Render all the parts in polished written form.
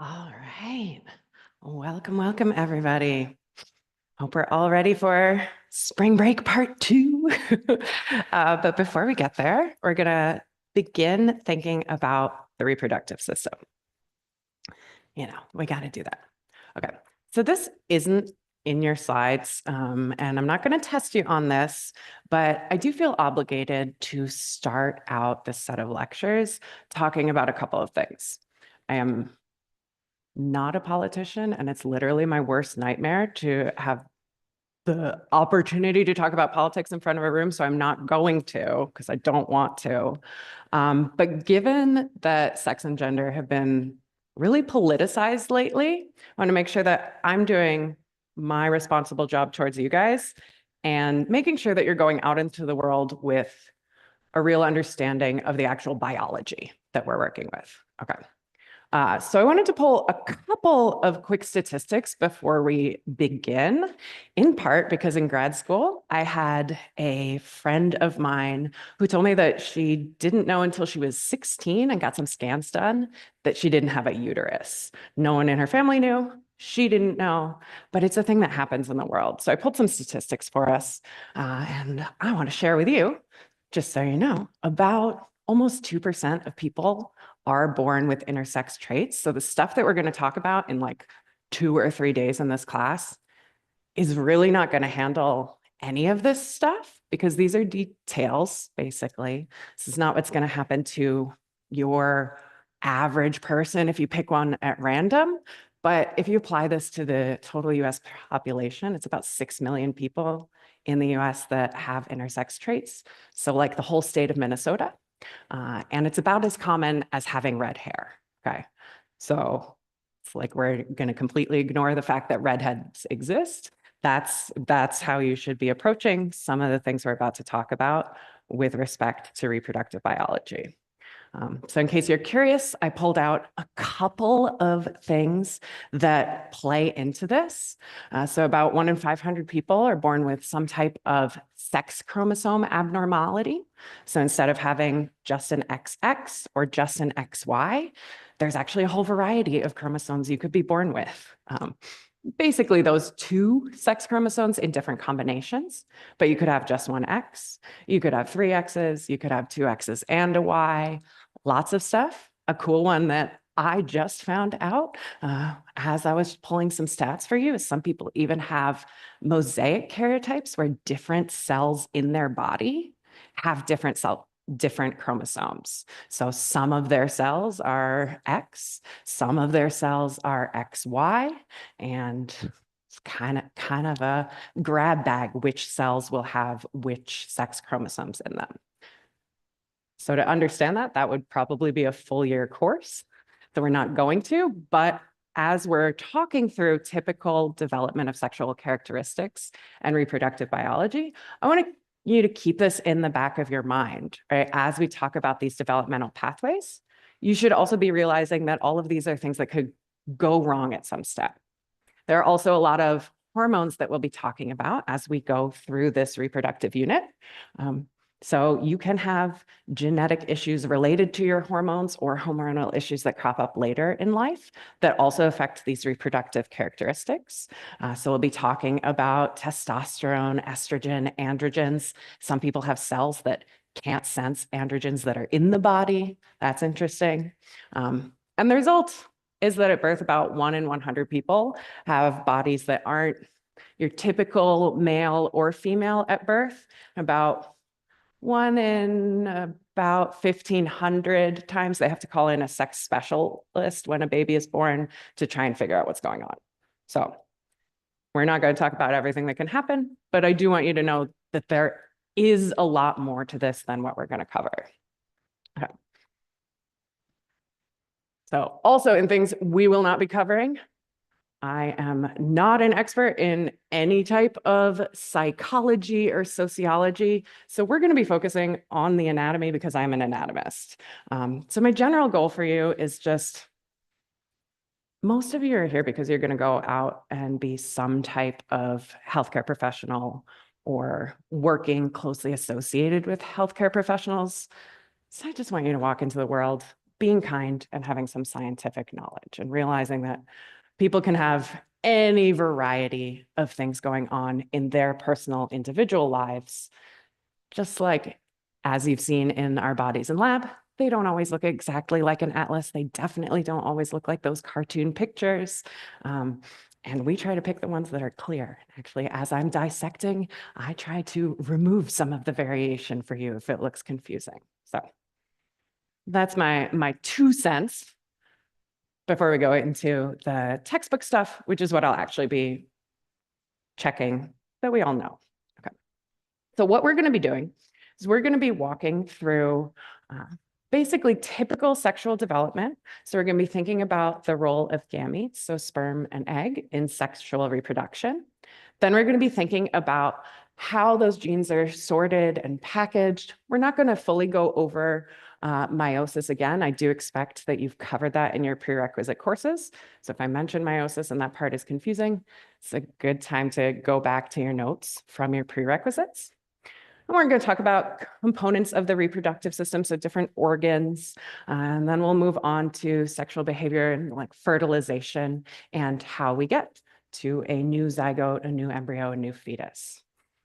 All right. Welcome, everybody. Hope we're all ready for spring break part 2. But before we get there, we're going to begin thinking about the reproductive system. We got to do that. Okay. So this isn't in your slides, and I'm not going to test you on this, but I do feel obligated to start out this set of lectures talking about a couple of things. I am not a politician, and it's literally my worst nightmare to have the opportunity to talk about politics in front of a room, so I'm not going to because I don't want to. But given that sex and gender have been really politicized lately, I want to make sure that I'm doing my responsible job towards you guys and making sure that you're going out into the world with a real understanding of the actual biology that we're working with. Okay. So I wanted to pull a couple of quick statistics before we begin, in part because in grad school, I had a friend of mine who told me that she didn't know until she was 16 and got some scans done that she didn't have a uterus. No one in her family knew. She didn't know, but it's a thing that happens in the world. So I pulled some statistics for us, and I want to share with you, just so you know, about almost 2% of people are born with intersex traits. So the stuff that we're going to talk about in like 2 or 3 days in this class is really not going to handle any of this stuff because these are details, basically. This is not what's going to happen to your average person if you pick one at random. But if you apply this to the total US population, it's about 6 million people in the US that have intersex traits. So like the whole state of Minnesota. And it's about as common as having red hair, okay? So it's like we're gonna completely ignore the fact that redheads exist. That's how you should be approaching some of the things we're about to talk about with respect to reproductive biology. So in case you're curious, I pulled out a couple of things that play into this. So about 1 in 500 people are born with some type of sex chromosome abnormality. So instead of having just an XX or just an XY, there's actually a whole variety of chromosomes you could be born with. Basically those 2 sex chromosomes in different combinations, but you could have just one X, you could have 3 X's, you could have 2 X's and a Y, lots of stuff. A cool one that I just found out as I was pulling some stats for you is some people even have mosaic karyotypes where different cells in their body have different chromosomes. So some of their cells are X, some of their cells are XY, and it's kind of a grab bag which cells will have which sex chromosomes in them. So to understand that, that would probably be a full year course that we're not going to, but as we're talking through typical development of sexual characteristics and reproductive biology, I want you to keep this in the back of your mind, right? As we talk about these developmental pathways, you should also be realizing that all of these are things that could go wrong at some step. There are also a lot of hormones that we'll be talking about as we go through this reproductive unit. So you can have genetic issues related to your hormones or hormonal issues that crop up later in life that also affect these reproductive characteristics. So we'll be talking about testosterone, estrogen, androgens. Some people have cells that can't sense androgens that are in the body. That's interesting. And the result is that at birth, about 1 in 100 people have bodies that aren't your typical male or female at birth. About 1 in about 1,500 times they have to call in a sex specialist when a baby is born to try and figure out what's going on. So we're not going to talk about everything that can happen, but I do want you to know that there is a lot more to this than what we're going to cover. Okay. So also in things we will not be covering, I am not an expert in any type of psychology or sociology. So we're going to be focusing on the anatomy because I'm an anatomist. So my general goal for you is just, most of you are here because you're going to go out and be some type of healthcare professional or working closely associated with healthcare professionals. So I just want you to walk into the world being kind and having some scientific knowledge and realizing that people can have any variety of things going on in their personal individual lives, just like as you've seen in our bodies in lab, they don't always look exactly like an atlas. They definitely don't always look like those cartoon pictures. And we try to pick the ones that are clear. Actually, as I'm dissecting, I try to remove some of the variation for you if it looks confusing. So that's my 2 cents before we go into the textbook stuff, which is what I'll actually be checking that we all know. Okay. So what we're going to be doing is we're going to be walking through basically typical sexual development. So we're going to be thinking about the role of gametes, so sperm and egg, in sexual reproduction. Then we're going to be thinking about how those genes are sorted and packaged. We're not going to fully go over meiosis again. I do expect that you've covered that in your prerequisite courses. So if I mention meiosis and that part is confusing, it's a good time to go back to your notes from your prerequisites. And we're going to talk about components of the reproductive system, so different organs, and then we'll move on to sexual behavior and like fertilization and how we get to a new zygote, a new embryo, a new fetus.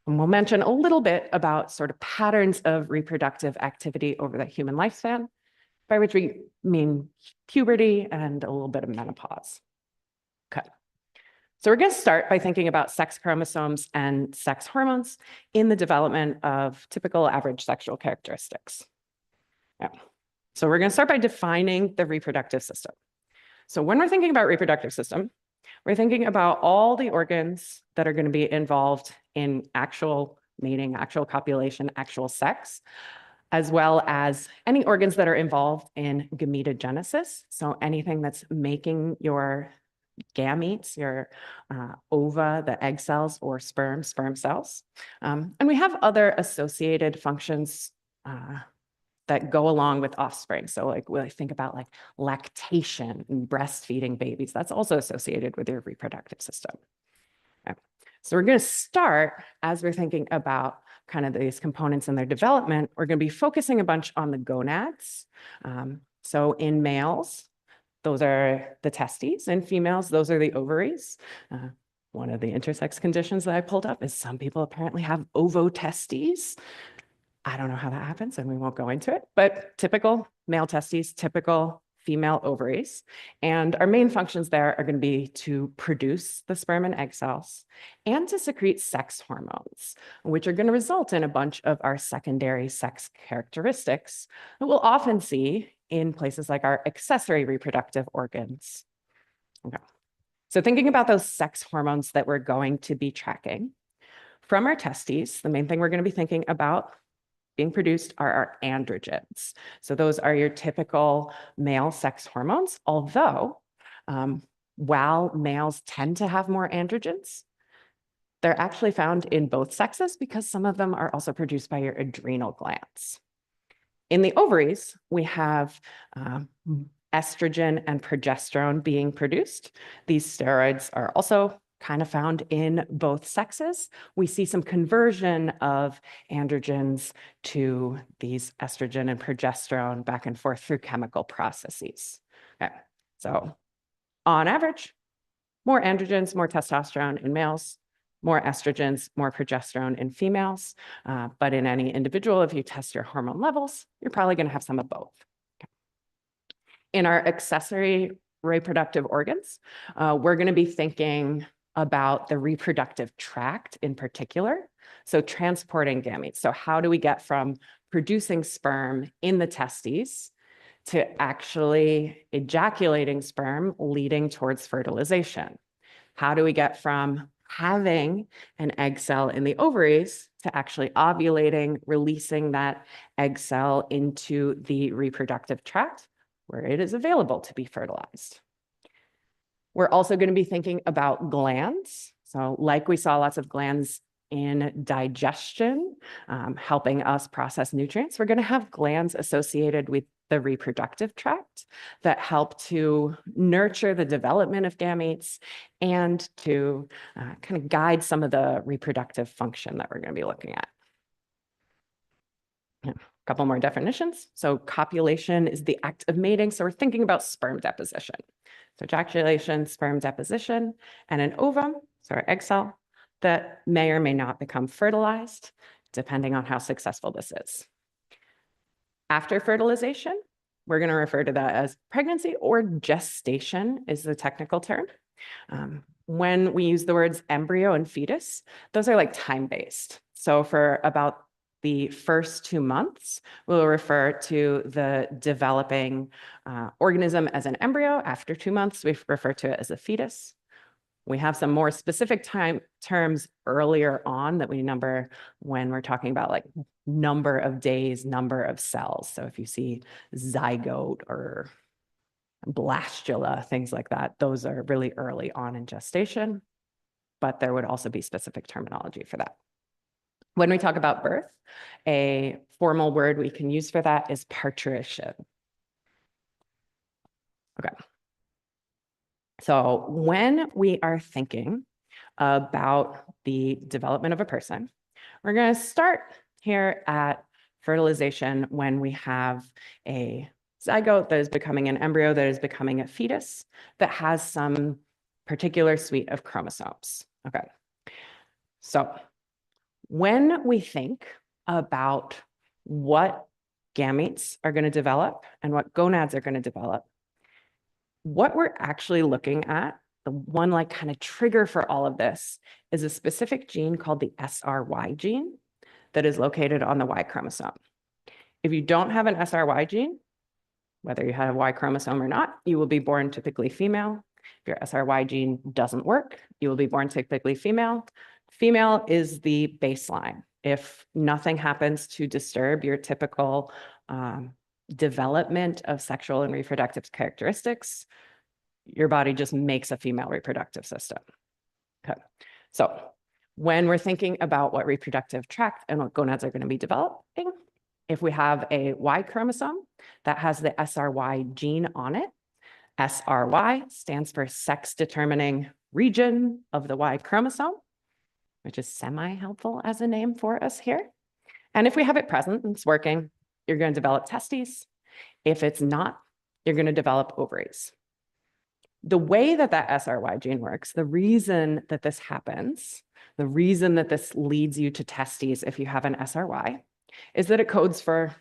And we'll mention a little bit about sort of patterns of reproductive activity over the human lifespan, by which we mean puberty and a little bit of menopause. Okay. So we're going to start by thinking about sex chromosomes and sex hormones in the development of typical average sexual characteristics. Yeah. So we're going to start by defining the reproductive system. So when we're thinking about reproductive system, we're thinking about all the organs that are going to be involved in actual mating, actual copulation, actual sex, as well as any organs that are involved in gametogenesis. So anything that's making your gametes, your ova, the egg cells, or sperm cells. And we have other associated functions that go along with offspring. So like when I think about like lactation and breastfeeding babies, that's also associated with your reproductive system. Okay. So we're going to start, as we're thinking about kind of these components and their development, we're going to be focusing a bunch on the gonads. So in males, those are the testes. In females, those are the ovaries. One of the intersex conditions that I pulled up is some people apparently have ovotestes. I don't know how that happens, and we won't go into it, but typical male testes, typical female ovaries. And our main functions there are going to be to produce the sperm and egg cells and to secrete sex hormones, which are going to result in a bunch of our secondary sex characteristics that we'll often see in places like our accessory reproductive organs. Okay. So thinking about those sex hormones that we're going to be tracking, from our testes, the main thing we're going to be thinking about being produced are our androgens. So those are your typical male sex hormones, although while males tend to have more androgens, they're actually found in both sexes because some of them are also produced by your adrenal glands. In the ovaries, we have estrogen and progesterone being produced. These steroids are also kind of found in both sexes. We see some conversion of androgens to these estrogen and progesterone back and forth through chemical processes. Okay. So on average, more androgens, more testosterone in males, more estrogens, more progesterone in females. But in any individual, if you test your hormone levels, you're probably going to have some of both. Okay. In our accessory reproductive organs, we're going to be thinking about the reproductive tract in particular. So transporting gametes. So how do we get from producing sperm in the testes to actually ejaculating sperm leading towards fertilization? How do we get from having an egg cell in the ovaries to actually ovulating, releasing that egg cell into the reproductive tract where it is available to be fertilized? We're also going to be thinking about glands. So like we saw lots of glands in digestion, helping us process nutrients, we're going to have glands associated with the reproductive tract that help to nurture the development of gametes and to kind of guide some of the reproductive function that we're going to be looking at. Yeah. couple more definitions. So copulation is the act of mating. So we're thinking about sperm deposition. So ejaculation, sperm deposition, and an ovum, so our egg cell, that may or may not become fertilized, depending on how successful this is. After fertilization, we're going to refer to that as pregnancy, or gestation is the technical term. When we use the words embryo and fetus, those are like time-based. So for about the first 2 months, we'll refer to the developing organism as an embryo. After 2 months, we refer to it as a fetus. We have some more specific time terms earlier on that we number when we're talking about like number of days, number of cells. So if you see zygote or blastula, things like that, those are really early on in gestation, but there would also be specific terminology for that. When we talk about birth, a formal word we can use for that is parturition. Okay. So when we are thinking about the development of a person, we're going to start here at fertilization when we have a zygote that is becoming an embryo, that is becoming a fetus, that has some particular suite of chromosomes. Okay. So when we think about what gametes are going to develop and what gonads are going to develop, what we're actually looking at, the one like kind of trigger for all of this, is a specific gene called the SRY gene that is located on the Y chromosome. If you don't have an SRY gene, whether you have a Y chromosome or not, you will be born typically female. If your SRY gene doesn't work, you will be born typically female. Female is the baseline. If nothing happens to disturb your typical development of sexual and reproductive characteristics, your body just makes a female reproductive system. Okay. So when we're thinking about what reproductive tract and what gonads are going to be developing, if we have a Y chromosome that has the SRY gene on it, SRY stands for sex-determining region of the Y chromosome, which is semi-helpful as a name for us here. And if we have it present and it's working, you're going to develop testes. If it's not, you're going to develop ovaries. The way that that SRY gene works, the reason that this happens, the reason that this leads you to testes if you have an SRY, is that it codes for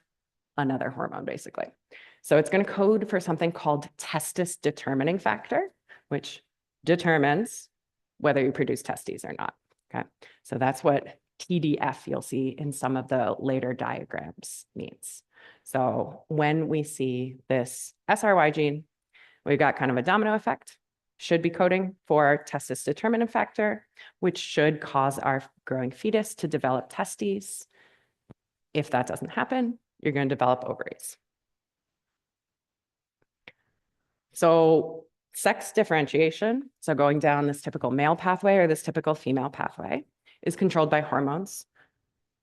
another hormone, basically. So it's going to code for something called testis determining factor, which determines whether you produce testes or not. Okay, so that's what TDF you'll see in some of the later diagrams means. So when we see this SRY gene, we've got kind of a domino effect, should be coding for testis determinant factor, which should cause our growing fetus to develop testes. If that doesn't happen, you're going to develop ovaries. So sex differentiation, so going down this typical male pathway or this typical female pathway, is controlled by hormones,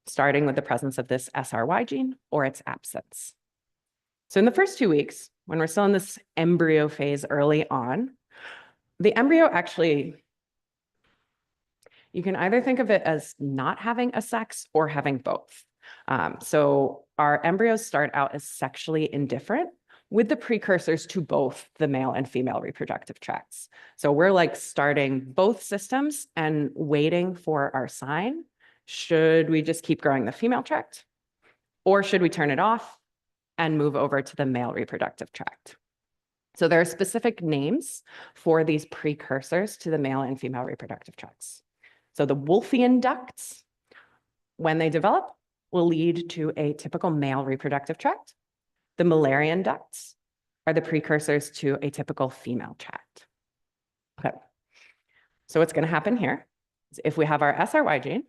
starting with the presence of this SRY gene or its absence. So in the first 2 weeks, when we're still in this embryo phase early on, the embryo actually, you can either think of it as not having a sex or having both. So our embryos start out as sexually indifferent with the precursors to both the male and female reproductive tracts. So we're like starting both systems and waiting for our sign. Should we just keep growing the female tract, or should we turn it off and move over to the male reproductive tract? So there are specific names for these precursors to the male and female reproductive tracts. So the Wolffian ducts, when they develop, will lead to a typical male reproductive tract. The Mullerian ducts are the precursors to a typical female tract. Okay. So what's going to happen here is if we have our SRY gene,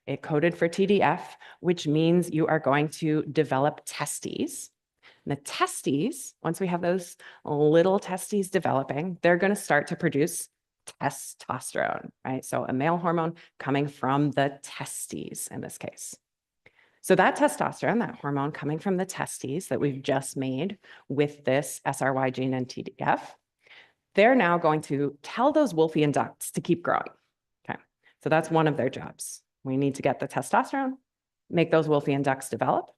it coded for TDF, which means you are going to develop testes. And the testes, once we have those little testes developing, they're going to start to produce testosterone, right? So a male hormone coming from the testes in this case. So that testosterone, that hormone coming from the testes that we've just made with this SRY gene and TDF, they're now going to tell those Wolffian ducts to keep growing. Okay, so that's one of their jobs. We need to get the testosterone, make those Wolffian ducts develop.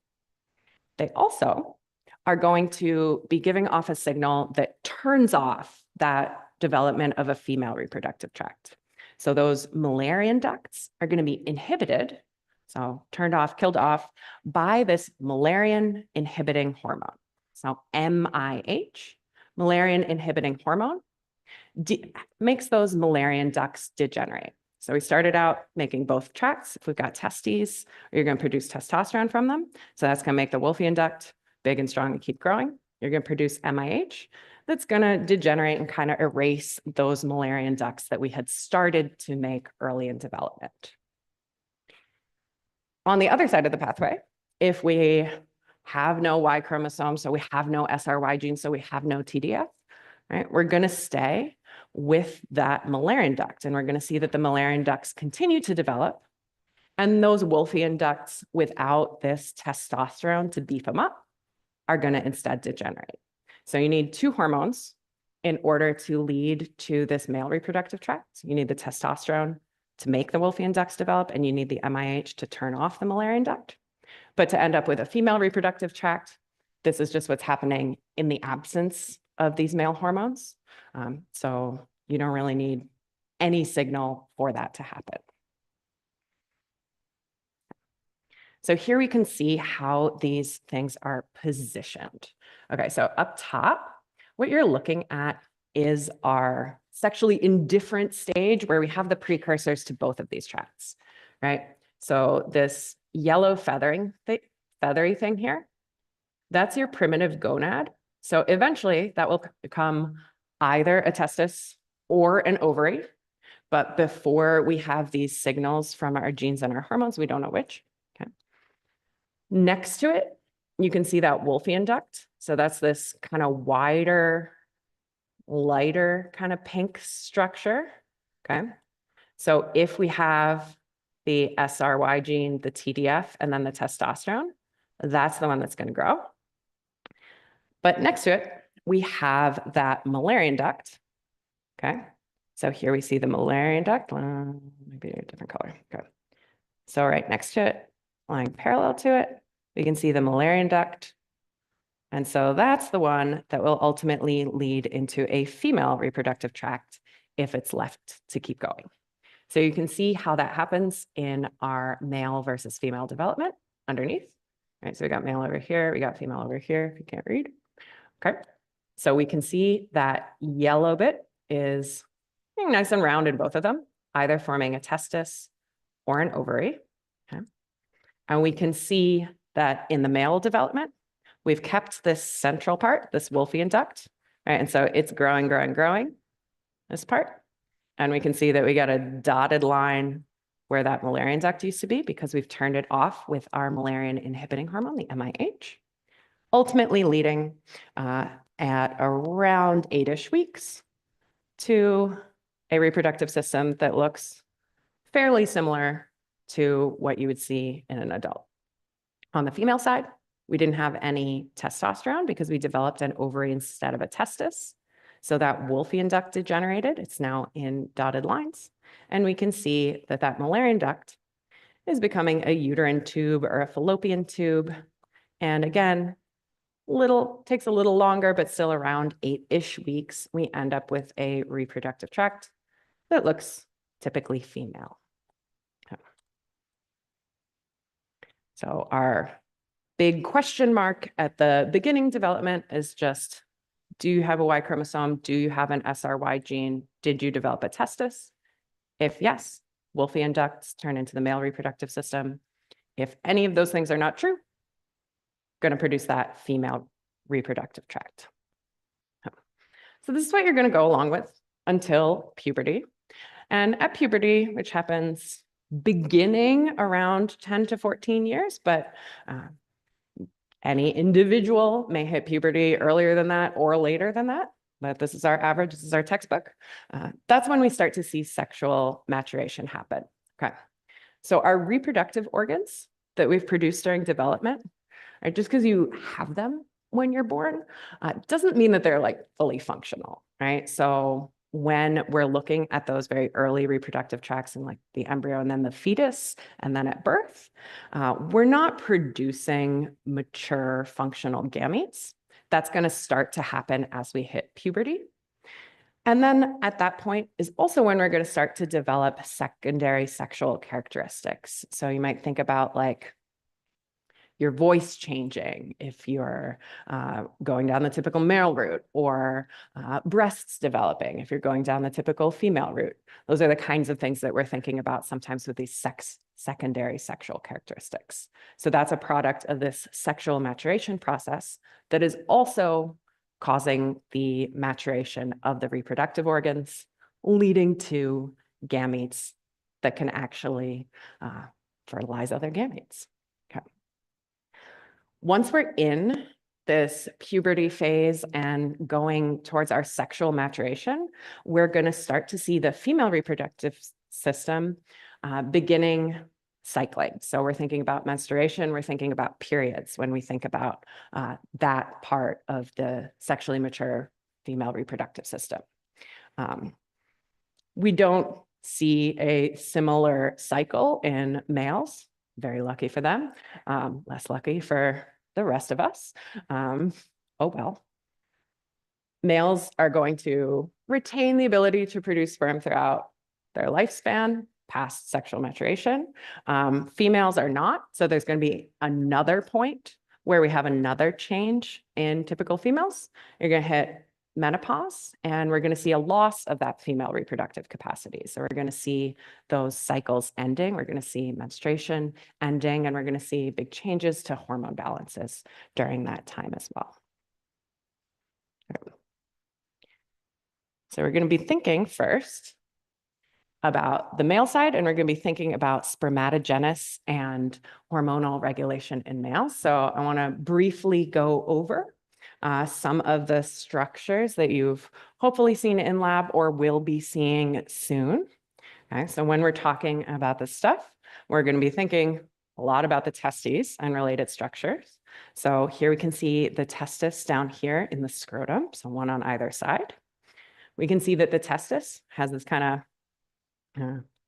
They also are going to be giving off a signal that turns off that development of a female reproductive tract. So those Müllerian ducts are going to be inhibited, so turned off, killed off, by this Müllerian inhibiting hormone. So MIH, Müllerian inhibiting hormone, makes those Müllerian ducts degenerate. So we started out making both tracts. If we've got testes, you're going to produce testosterone from them. So that's going to make the Wolffian duct big and strong and keep growing. You're going to produce MIH that's going to degenerate and kind of erase those Müllerian ducts that we had started to make early in development. On the other side of the pathway, if we have no Y chromosome, so we have no SRY gene, so we have no TDF, right? We're going to stay with that Müllerian duct, and we're going to see that the Müllerian ducts continue to develop, and those Wolffian ducts without this testosterone to beef them up are going to instead degenerate. So you need two hormones in order to lead to this male reproductive tract. You need the testosterone to make the Wolffian ducts develop, and you need the MIH to turn off the Müllerian duct. But to end up with a female reproductive tract, this is just what's happening in the absence of these male hormones. So you don't really need any signal for that to happen. So here we can see how these things are positioned. Okay, so up top, what you're looking at is our sexually indifferent stage where we have the precursors to both of these tracts, right? So this yellow feathery thing here, that's your primitive gonad. So eventually that will become either a testis or an ovary. But before we have these signals from our genes and our hormones, we don't know which. Okay. Next to it, you can see that Wolffian duct. So that's this kind of wider, lighter kind of pink structure. Okay. So if we have the SRY gene, the TDF, and then the testosterone, that's the one that's going to grow. But next to it, we have that Müllerian duct. Okay. So here we see the Müllerian duct, maybe a different color. Okay. So right next to it, lying parallel to it, we can see the Müllerian duct. And so that's the one that will ultimately lead into a female reproductive tract if it's left to keep going. So you can see how that happens in our male versus female development underneath. All right, so we got male over here, we got female over here, if you can't read. Okay, so we can see that yellow bit is nice and round in both of them, either forming a testis or an ovary. Okay. And we can see that in the male development, we've kept this central part, this Wolffian duct, right? And so it's growing, growing, growing, this part. And we can see that we got a dotted line where that Müllerian duct used to be because we've turned it off with our Müllerian inhibiting hormone, the MIH, ultimately leading at around 8-ish weeks to a reproductive system that looks fairly similar to what you would see in an adult. On the female side, we didn't have any testosterone because we developed an ovary instead of a testis. So that Wolffian duct degenerated. It's now in dotted lines. And we can see that that Müllerian duct is becoming a uterine tube or a fallopian tube. And again, takes a little longer, but still around 8-ish weeks, we end up with a reproductive tract that looks typically female. Okay. So our big question mark at the beginning development is just, do you have a Y chromosome? Do you have an SRY gene? Did you develop a testis? If yes, Wolffian ducts turn into the male reproductive system. If any of those things are not true, going to produce that female reproductive tract. So this is what you're going to go along with until puberty. And at puberty, which happens beginning around 10 to 14 years, but any individual may hit puberty earlier than that or later than that, but this is our average, this is our textbook. That's when we start to see sexual maturation happen. Okay, so our reproductive organs that we've produced during development, right, just because you have them when you're born, doesn't mean that they're like fully functional, right? So when we're looking at those very early reproductive tracts in like the embryo and then the fetus and then at birth, we're not producing mature functional gametes. That's going to start to happen as we hit puberty. And then at that point is also when we're going to start to develop secondary sexual characteristics. So you might think about like your voice changing if you're going down the typical male route, or breasts developing if you're going down the typical female route. Those are the kinds of things that we're thinking about sometimes with these secondary sexual characteristics. So that's a product of this sexual maturation process that is also causing the maturation of the reproductive organs, leading to gametes that can actually fertilize other gametes. Okay. Once we're in this puberty phase and going towards our sexual maturation, we're going to start to see the female reproductive system beginning cycling. So we're thinking about menstruation, we're thinking about periods when we think about that part of the sexually mature female reproductive system. We don't see a similar cycle in males. Very lucky for them, less lucky for the rest of us. Oh well. Males are going to retain the ability to produce sperm throughout their lifespan past sexual maturation. Females are not, so there's going to be another point where we have another change in typical females. You're going to hit menopause, and we're going to see a loss of that female reproductive capacity. So we're going to see those cycles ending. We're going to see menstruation ending, and we're going to see big changes to hormone balances during that time as well. So we're going to be thinking first about the male side, and we're going to be thinking about spermatogenesis and hormonal regulation in males. So I want to briefly go over some of the structures that you've hopefully seen in lab or will be seeing soon. Okay, so when we're talking about this stuff, we're going to be thinking a lot about the testes and related structures. So here we can see the testis down here in the scrotum, so one on either side. We can see that the testis has this kind of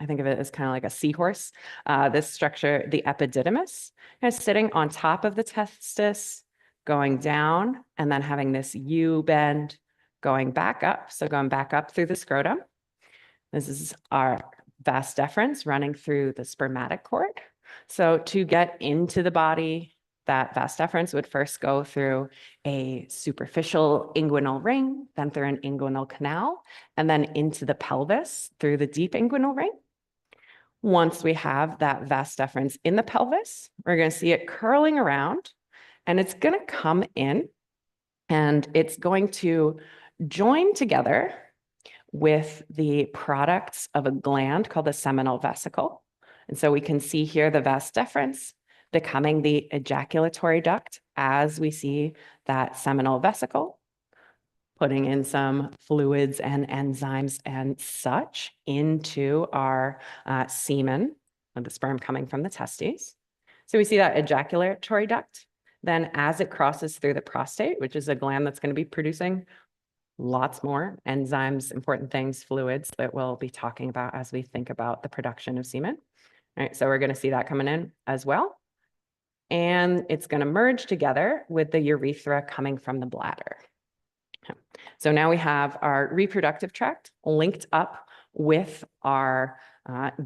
I think of it as kind of like a seahorse. This structure, the epididymis, is sitting on top of the testis, going down, and then having this U bend going back up. So going back up through the scrotum. This is our vas deferens running through the spermatic cord. So to get into the body, that vas deferens would first go through a superficial inguinal ring, then through an inguinal canal, and then into the pelvis through the deep inguinal ring. Once we have that vas deferens in the pelvis, we're going to see it curling around, and it's going to come in, and it's going to join together with the products of a gland called the seminal vesicle. And so we can see here the vas deferens becoming the ejaculatory duct as we see that seminal vesicle, putting in some fluids and enzymes and such into our semen, of the sperm coming from the testes. So we see that ejaculatory duct. Then as it crosses through the prostate, which is a gland that's going to be producing lots more enzymes, important things, fluids that we'll be talking about as we think about the production of semen. All right, so we're going to see that coming in as well. And it's going to merge together with the urethra coming from the bladder. So now we have our reproductive tract linked up with our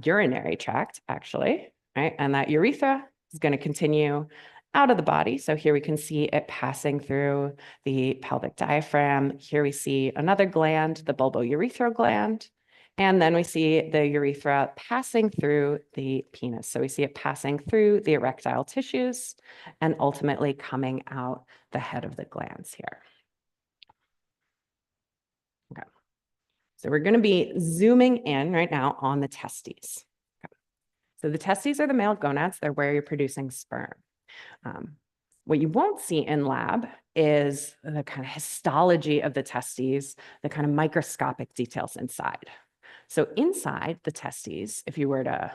urinary tract, actually, right? And that urethra is going to continue out of the body. So here we can see it passing through the pelvic diaphragm. Here we see another gland, the bulbourethral gland. And then we see the urethra passing through the penis. So we see it passing through the erectile tissues and ultimately coming out the head of the glands here. Okay. So we're going to be zooming in right now on the testes. Okay. So the testes are the male gonads. They're where you're producing sperm. What you won't see in lab is the kind of histology of the testes, the kind of microscopic details inside. So inside the testes, if you were to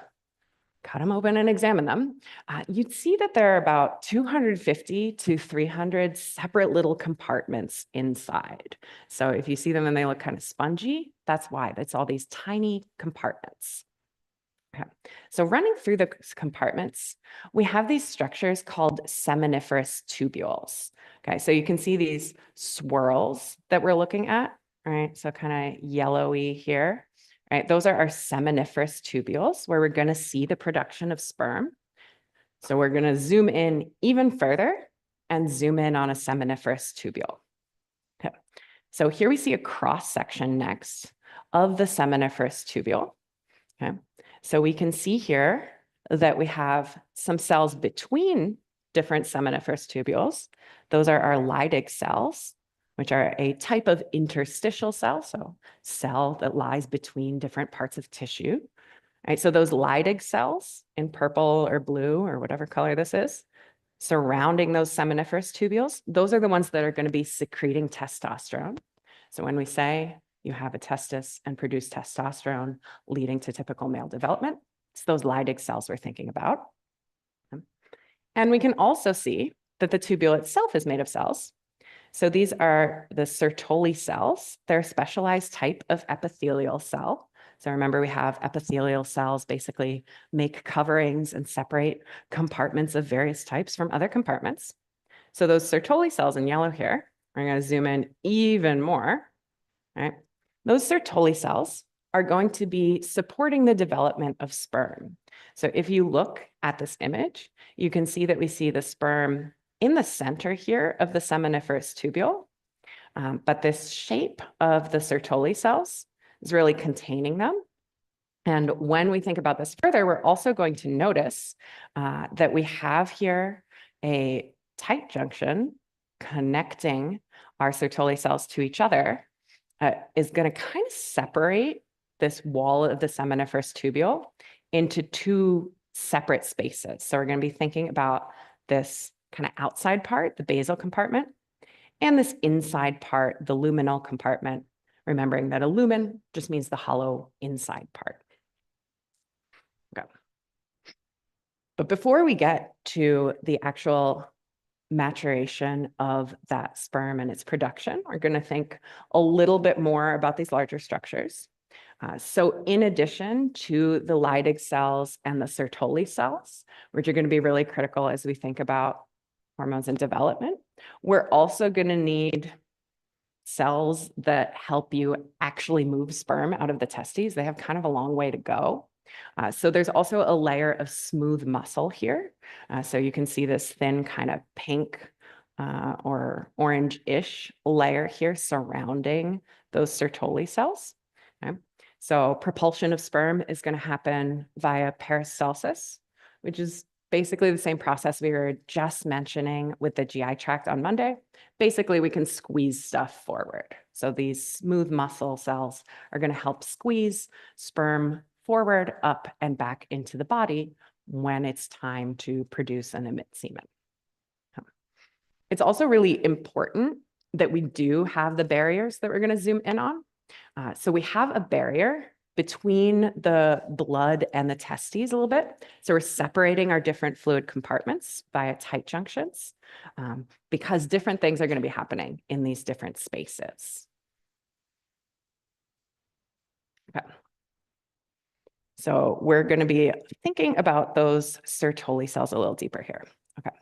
cut them open and examine them, you'd see that there are about 250 to 300 separate little compartments inside. So if you see them and they look kind of spongy, that's why. That's all these tiny compartments. Okay. So running through the compartments, we have these structures called seminiferous tubules. Okay, so you can see these swirls that we're looking at, right? So kind of yellowy here, right? Those are our seminiferous tubules where we're going to see the production of sperm. So we're going to zoom in even further and zoom in on a seminiferous tubule. Okay. So here we see a cross section next of the seminiferous tubule. Okay. So we can see here that we have some cells between different seminiferous tubules. Those are our Leydig cells, which are a type of interstitial cell, so cell that lies between different parts of tissue. Right, so those Leydig cells in purple or blue or whatever color this is, surrounding those seminiferous tubules, those are the ones that are going to be secreting testosterone. So when we say you have a testis and produce testosterone leading to typical male development, it's those Leydig cells we're thinking about. And we can also see that the tubule itself is made of cells. So these are the Sertoli cells. They're a specialized type of epithelial cell. So remember, we have epithelial cells basically make coverings and separate compartments of various types from other compartments. So those Sertoli cells in yellow here, we're going to zoom in even more, right? Those Sertoli cells are going to be supporting the development of sperm. So if you look at this image, you can see that we see the sperm in the center here of the seminiferous tubule, but this shape of the Sertoli cells is really containing them. And when we think about this further, we're also going to notice that we have here a tight junction connecting our Sertoli cells to each other, is going to kind of separate this wall of the seminiferous tubule into two separate spaces. So we're going to be thinking about this kind of outside part, the basal compartment, and this inside part, the luminal compartment, remembering that a lumen just means the hollow inside part. Okay. But before we get to the actual maturation of that sperm and its production, we're going to think a little bit more about these larger structures. So in addition to the Leydig cells and the Sertoli cells, which are going to be really critical as we think about hormones and development, we're also going to need cells that help you actually move sperm out of the testes. They have kind of a long way to go. So there's also a layer of smooth muscle here. So you can see this thin kind of pink or orange-ish layer here surrounding those Sertoli cells. Okay. So propulsion of sperm is going to happen via peristalsis, which is basically the same process we were just mentioning with the GI tract on Monday. Basically, we can squeeze stuff forward. So these smooth muscle cells are going to help squeeze sperm forward, up, and back into the body when it's time to produce and emit semen. It's also really important that we do have the barriers that we're going to zoom in on. So we have a barrier between the blood and the testes a little bit. So we're separating our different fluid compartments via tight junctions because different things are going to be happening in these different spaces. Okay. So we're going to be thinking about those Sertoli cells a little deeper here. Okay.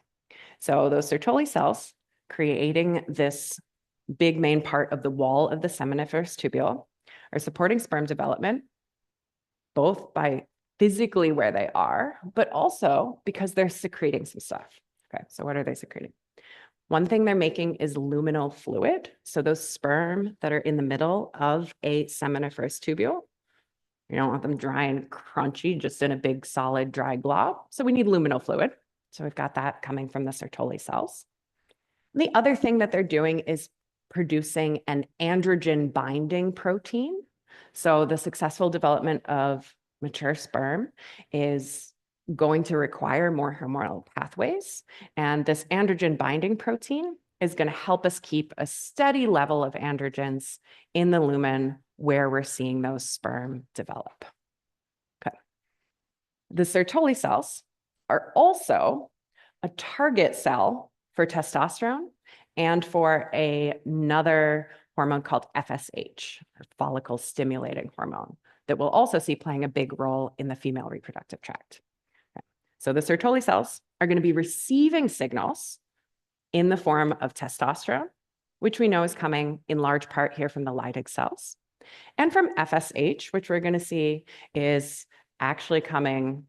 So those Sertoli cells creating this big main part of the wall of the seminiferous tubule are supporting sperm development, both by physically where they are, but also because they're secreting some stuff. Okay, so what are they secreting? One thing they're making is luminal fluid. So those sperm that are in the middle of a seminiferous tubule, you don't want them dry and crunchy, just in a big solid dry glob. So we need luminal fluid. So we've got that coming from the Sertoli cells. The other thing that they're doing is producing an androgen binding protein. So the successful development of mature sperm is going to require more hormonal pathways. And this androgen binding protein is going to help us keep a steady level of androgens in the lumen where we're seeing those sperm develop. Okay. The Sertoli cells are also a target cell for testosterone and for another hormone called FSH, or follicle stimulating hormone, that we'll also see playing a big role in the female reproductive tract. Okay. So the Sertoli cells are going to be receiving signals in the form of testosterone, which we know is coming in large part here from the Leydig cells, and from FSH, which we're going to see is actually coming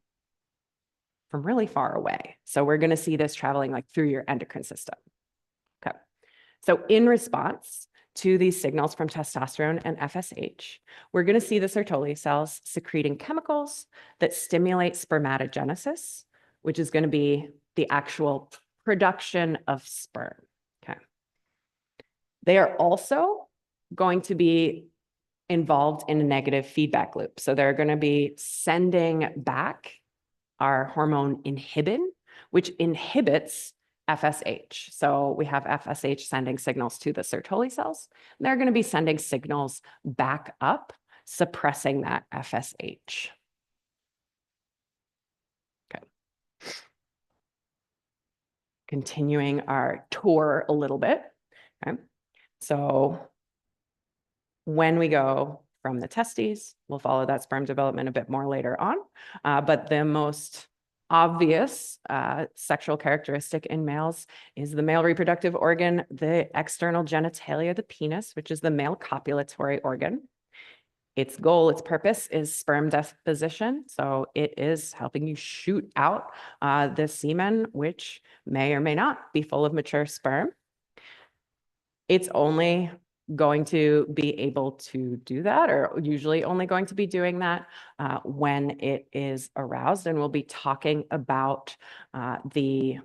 from really far away. So we're going to see this traveling like through your endocrine system. Okay. So in response to these signals from testosterone and FSH, we're going to see the Sertoli cells secreting chemicals that stimulate spermatogenesis, which is going to be the actual production of sperm. Okay. They are also going to be involved in a negative feedback loop. So they're going to be sending back our hormone inhibin, which inhibits FSH. So we have FSH sending signals to the Sertoli cells. And they're going to be sending signals back up, suppressing that FSH. Okay. Continuing our tour a little bit. Okay. So when we go from the testes, we'll follow that sperm development a bit more later on. But the most obvious sexual characteristic in males is the male reproductive organ, the external genitalia, the penis, which is the male copulatory organ. Its goal, its purpose is sperm deposition. So it is helping you shoot out the semen, which may or may not be full of mature sperm. It's only going to be able to do that, or usually only going to be doing that when it is aroused. And we'll be talking about the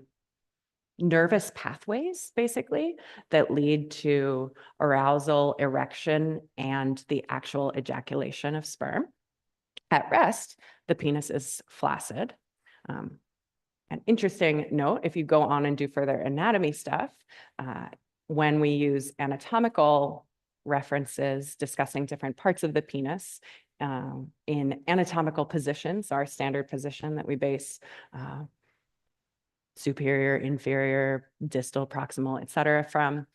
nervous pathways, basically, that lead to arousal, erection, and the actual ejaculation of sperm. At rest, the penis is flaccid. An interesting note, if you go on and do further anatomy stuff, when we use anatomical references discussing different parts of the penis in anatomical positions, our standard position that we base superior, inferior, distal, proximal, et cetera, from,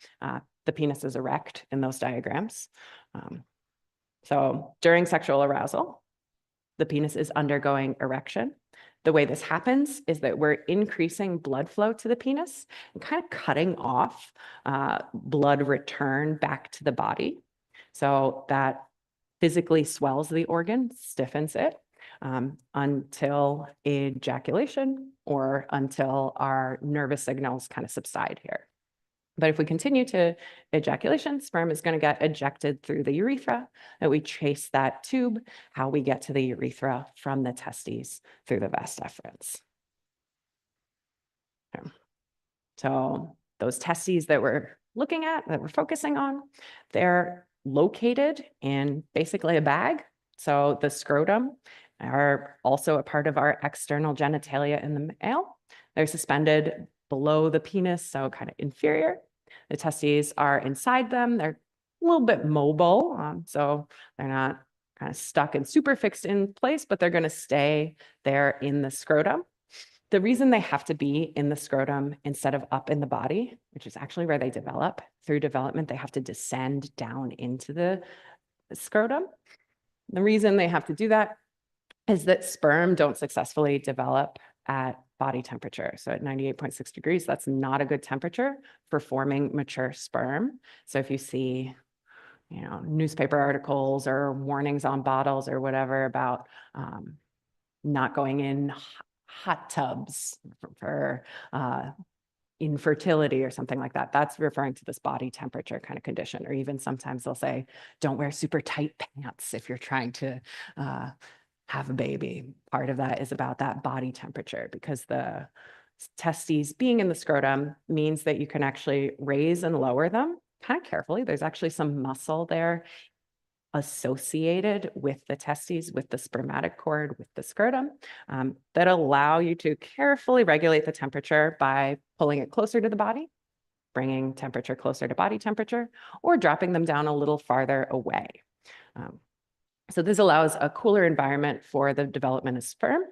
the penis is erect in those diagrams. So during sexual arousal, the penis is undergoing erection. The way this happens is that we're increasing blood flow to the penis and kind of cutting off blood return back to the body. So that physically swells the organ, stiffens it until ejaculation or until our nervous signals kind of subside here. But if we continue to ejaculation, sperm is going to get ejected through the urethra, that we chase that tube, how we get to the urethra from the testes through the vas deferens. Okay. So those testes that we're looking at, that we're focusing on, they're located in basically a bag. So the scrotum are also a part of our external genitalia in the male. They're suspended below the penis, so kind of inferior. The testes are inside them. They're a little bit mobile, so they're not kind of stuck and super fixed in place, but they're going to stay there in the scrotum. The reason they have to be in the scrotum instead of up in the body, which is actually where they develop, through development, they have to descend down into the scrotum. The reason they have to do that is that sperm don't successfully develop at body temperature. So at 98.6 degrees, that's not a good temperature for forming mature sperm. So if you see, newspaper articles or warnings on bottles or whatever about not going in hot tubs for infertility or something like that, that's referring to this body temperature kind of condition. Or even sometimes they'll say, don't wear super tight pants if you're trying to have a baby. Part of that is about that body temperature, because the testes being in the scrotum means that you can actually raise and lower them kind of carefully. There's actually some muscle there associated with the testes, with the spermatic cord, with the scrotum, that allow you to carefully regulate the temperature by pulling it closer to the body, bringing temperature closer to body temperature, or dropping them down a little farther away. So this allows a cooler environment for the development of sperm.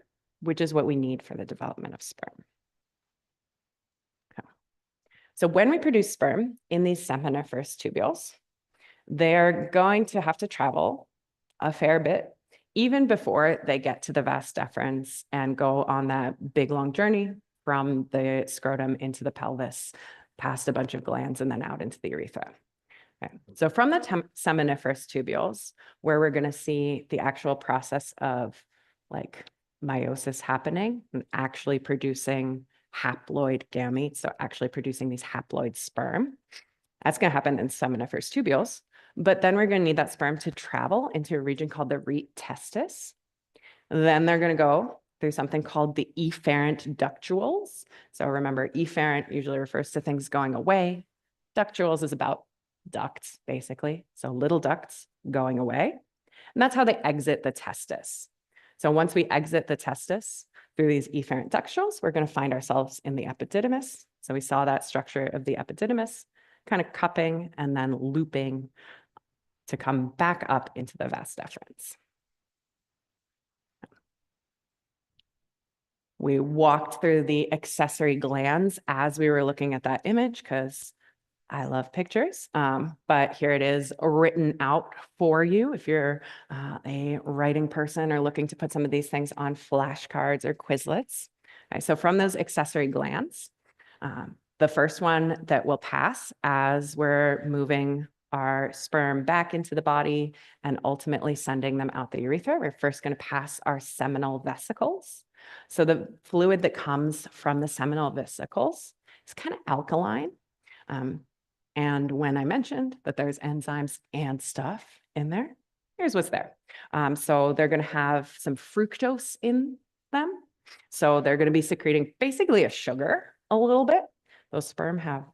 which is what we need for the development of sperm. Okay. So when we produce sperm in these seminiferous tubules, they're going to have to travel a fair bit, even before they get to the vas deferens and go on that big long journey from the scrotum into the pelvis, past a bunch of glands, and then out into the urethra. Okay. So from the seminiferous tubules, where we're going to see the actual process of like meiosis happening and actually producing haploid gametes, so actually producing these haploid sperm, that's going to happen in seminiferous tubules. But then we're going to need that sperm to travel into a region called the rete testis. Then they're going to go through something called the efferent ductules. So remember, efferent usually refers to things going away. Ductules is about ducts, basically. So little ducts going away. And that's how they exit the testis. So once we exit the testis through these efferent ductules, we're going to find ourselves in the epididymis. So we saw that structure of the epididymis kind of cupping and then looping to come back up into the vas deferens. We walked through the accessory glands as we were looking at that image because I love pictures, but here it is written out for you if you're a writing person or looking to put some of these things on flashcards or Quizlets. Okay, so from those accessory glands, the first one that will pass as we're moving our sperm back into the body and ultimately sending them out the urethra, we're first going to pass our seminal vesicles. So the fluid that comes from the seminal vesicles is kind of alkaline. And when I mentioned that there's enzymes and stuff in there, here's what's there. So they're going to have some fructose in them. So they're going to be secreting basically a sugar a little bit. Those sperm have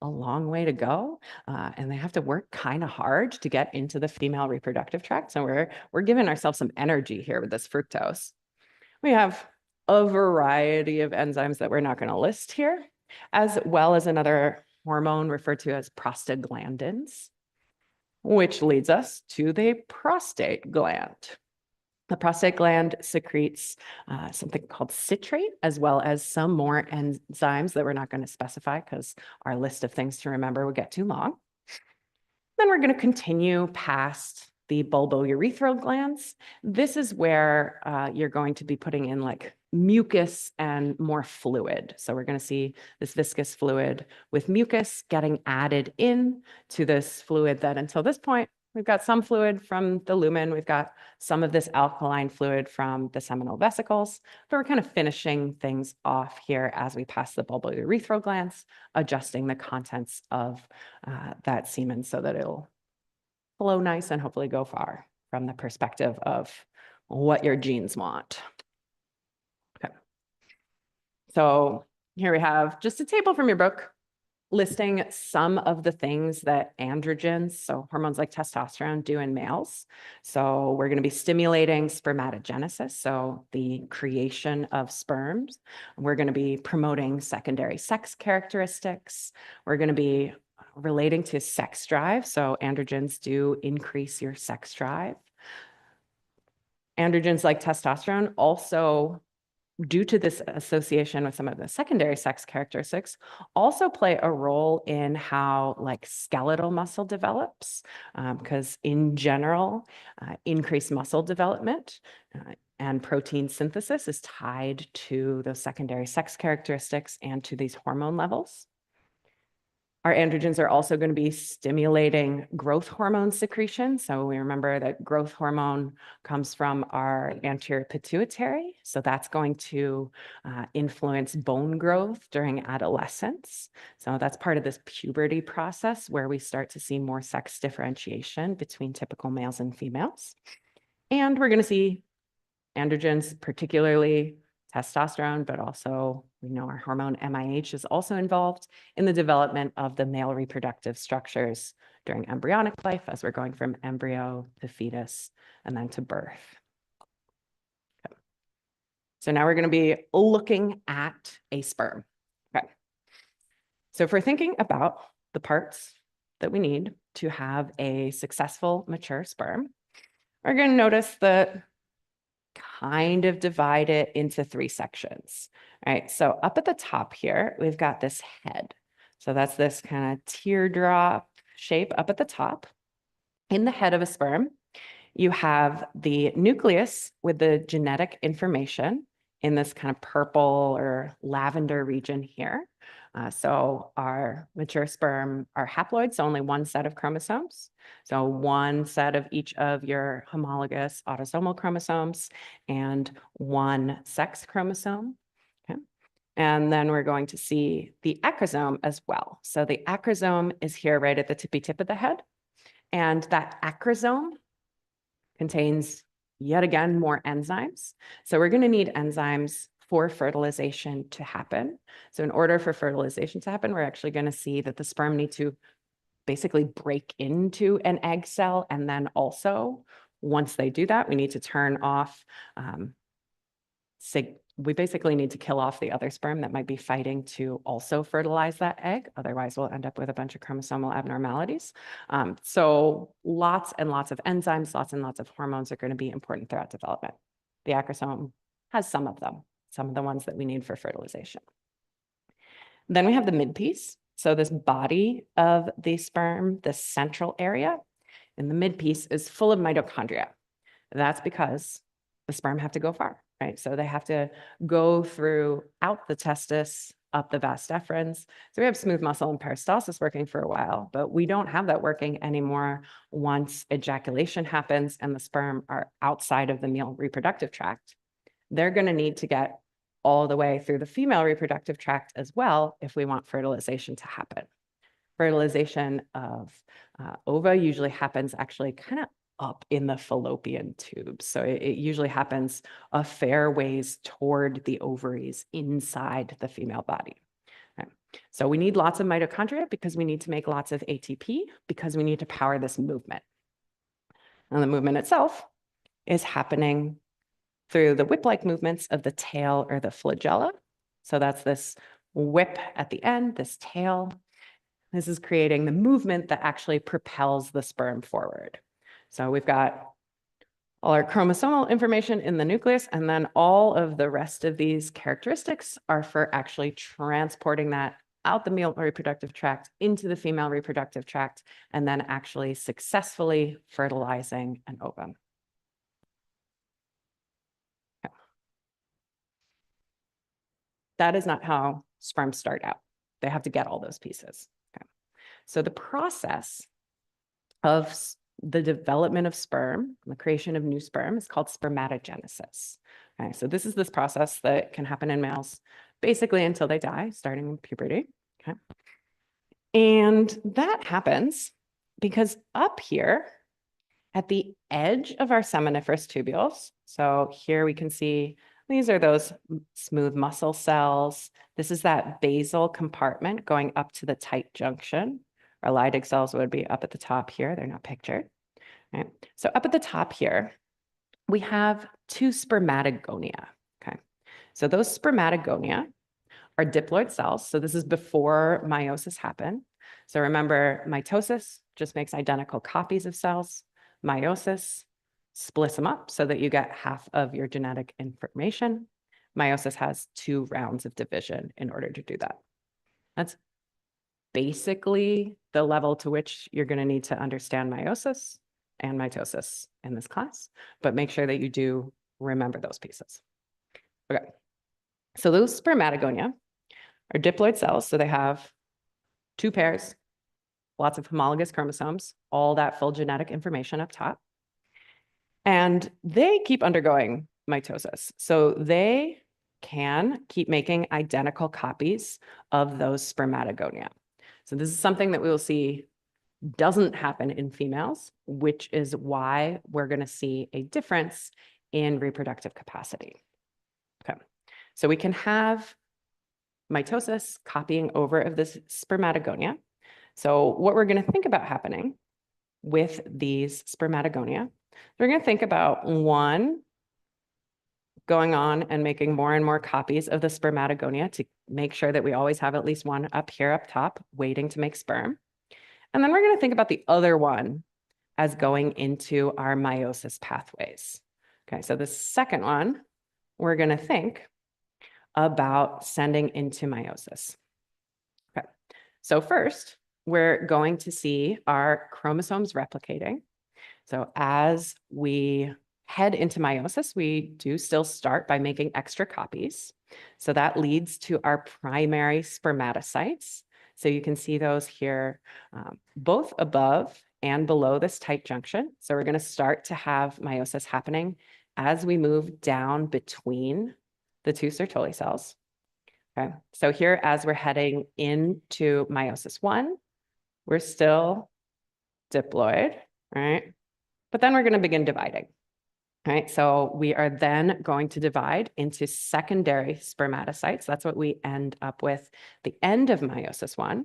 a long way to go, and they have to work kind of hard to get into the female reproductive tract. So we're giving ourselves some energy here with this fructose. We have a variety of enzymes that we're not going to list here, as well as another hormone referred to as prostaglandins, which leads us to the prostate gland. The prostate gland secretes something called citrate, as well as some more enzymes that we're not going to specify because our list of things to remember would get too long. Then we're going to continue past the bulbourethral glands. This is where you're going to be putting in like mucus and more fluid. So we're going to see this viscous fluid with mucus getting added in to this fluid that until this point, we've got some fluid from the lumen. We've got some of this alkaline fluid from the seminal vesicles, but we're kind of finishing things off here as we pass the bulbourethral glands, adjusting the contents of that semen so that it'll flow nice and hopefully go far from the perspective of what your genes want. Okay. So here we have just a table from your book listing some of the things that androgens, so hormones like testosterone, do in males. So we're going to be stimulating spermatogenesis, so the creation of sperms. We're going to be promoting secondary sex characteristics. We're going to be relating to sex drive, so androgens do increase your sex drive. Androgens like testosterone also, due to this association with some of the secondary sex characteristics, also play a role in how like skeletal muscle develops, because in general, increased muscle development and protein synthesis is tied to those secondary sex characteristics and to these hormone levels. Our androgens are also going to be stimulating growth hormone secretion. So we remember that growth hormone comes from our anterior pituitary. So that's going to influence bone growth during adolescence. So that's part of this puberty process where we start to see more sex differentiation between typical males and females. And we're going to see androgens, particularly testosterone, but also we know our hormone MIH is also involved in the development of the male reproductive structures during embryonic life as we're going from embryo to fetus and then to birth. Okay. So now we're going to be looking at a sperm. Okay. So if we're thinking about the parts that we need to have a successful mature sperm, we're going to notice that kind of divide it into 3 sections. All right, so up at the top here, we've got this head. So that's this kind of teardrop shape up at the top. In the head of a sperm, you have the nucleus with the genetic information in this kind of purple or lavender region here. So our mature sperm are haploids, so only one set of chromosomes. So one set of each of your homologous autosomal chromosomes and one sex chromosome. Okay. And then we're going to see the acrosome as well. So the acrosome is here right at the tippy tip of the head. And that acrosome contains, yet again, more enzymes. So we're going to need enzymes for fertilization to happen. So in order for fertilization to happen, we're actually going to see that the sperm need to basically break into an egg cell. And then also, once they do that, we need to turn off, we basically need to kill off the other sperm that might be fighting to also fertilize that egg. Otherwise, we'll end up with a bunch of chromosomal abnormalities. So lots and lots of enzymes, lots and lots of hormones are going to be important throughout development. The acrosome has some of them, some of the ones that we need for fertilization. Then we have the midpiece. So this body of the sperm, this central area, and the midpiece is full of mitochondria. That's because the sperm have to go far, right? So they have to go throughout the testis, up the vas deferens. So we have smooth muscle and peristalsis working for a while, but we don't have that working anymore once ejaculation happens and the sperm are outside of the male reproductive tract. They're going to need to get all the way through the female reproductive tract as well if we want fertilization to happen. Fertilization of ova usually happens actually kind of up in the fallopian tube. So it usually happens a fair ways toward the ovaries inside the female body. Okay. So we need lots of mitochondria because we need to make lots of ATP because we need to power this movement. And the movement itself is happening through the whip-like movements of the tail or the flagella. So that's this whip at the end, this tail. This is creating the movement that actually propels the sperm forward. So we've got all our chromosomal information in the nucleus, and then all of the rest of these characteristics are for actually transporting that out the male reproductive tract into the female reproductive tract, and then actually successfully fertilizing an ovum. Okay. That is not how sperm start out. They have to get all those pieces. Okay. So the process of the development of sperm, the creation of new sperm, is called spermatogenesis. Okay, so this is this process that can happen in males basically until they die, starting with puberty. Okay. And that happens because up here at the edge of our seminiferous tubules, so here we can see these are those smooth muscle cells. This is that basal compartment going up to the tight junction. Our Leydig cells would be up at the top here. They're not pictured. Right? So up at the top here, we have 2 spermatogonia. Okay. So those spermatogonia are diploid cells. So this is before meiosis happened. So remember, mitosis just makes identical copies of cells. Meiosis splits them up so that you get half of your genetic information. Meiosis has 2 rounds of division in order to do that. That's basically the level to which you're going to need to understand meiosis and mitosis in this class, but make sure that you do remember those pieces. Okay, so those spermatogonia are diploid cells, so they have 2 pairs, lots of homologous chromosomes, all that full genetic information up top, and they keep undergoing mitosis. So they can keep making identical copies of those spermatogonia. So this is something that we will see doesn't happen in females, which is why we're going to see a difference in reproductive capacity. Okay, so we can have mitosis copying over of this spermatogonia. So what we're going to think about happening with these spermatogonia, we're going to think about one going on and making more and more copies of the spermatogonia to make sure that we always have at least one up here up top waiting to make sperm. And then we're going to think about the other one as going into our meiosis pathways. Okay, so the second one, we're going to think about sending into meiosis. Okay, so first, we're going to see our chromosomes replicating. So as we head into meiosis, we do still start by making extra copies. So that leads to our primary spermatocytes. So you can see those here, both above and below this tight junction. So we're going to start to have meiosis happening as we move down between the two Sertoli cells. Okay, so here as we're heading into meiosis 1, we're still diploid, right? But then we're going to begin dividing. Right, so we are then going to divide into secondary spermatocytes. That's what we end up with the end of meiosis 1.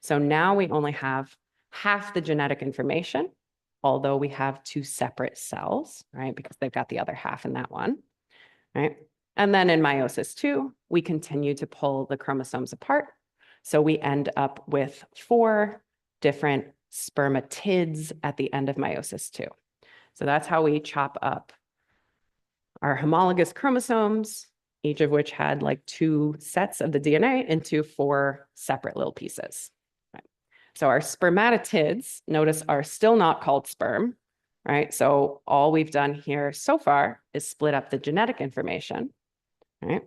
So now we only have half the genetic information, although we have two separate cells, right? Because they've got the other half in that one, right? And then in meiosis 2, we continue to pull the chromosomes apart. So we end up with 4 different spermatids at the end of meiosis 2. So that's how we chop up our homologous chromosomes, each of which had like 2 sets of the DNA into 4 separate little pieces. Right. So our spermatids, notice, are still not called sperm, right? So all we've done here so far is split up the genetic information, right?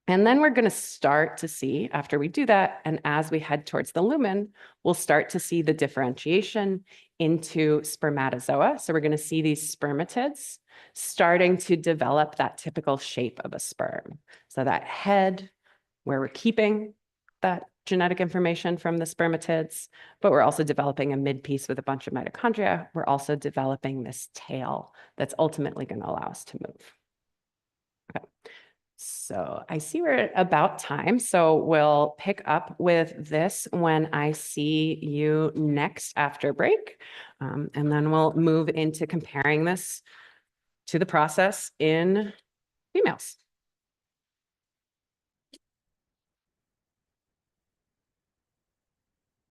And then we're going to start to see, after we do that, and as we head towards the lumen, we'll start to see the differentiation into spermatozoa. So we're going to see these spermatids starting to develop that typical shape of a sperm. So that head, where we're keeping that genetic information from the spermatids, but we're also developing a midpiece with a bunch of mitochondria. We're also developing this tail that's ultimately going to allow us to move. Okay. So I see we're at about time, so we'll pick up with this when I see you next after break. And then we'll move into comparing this to the process in females.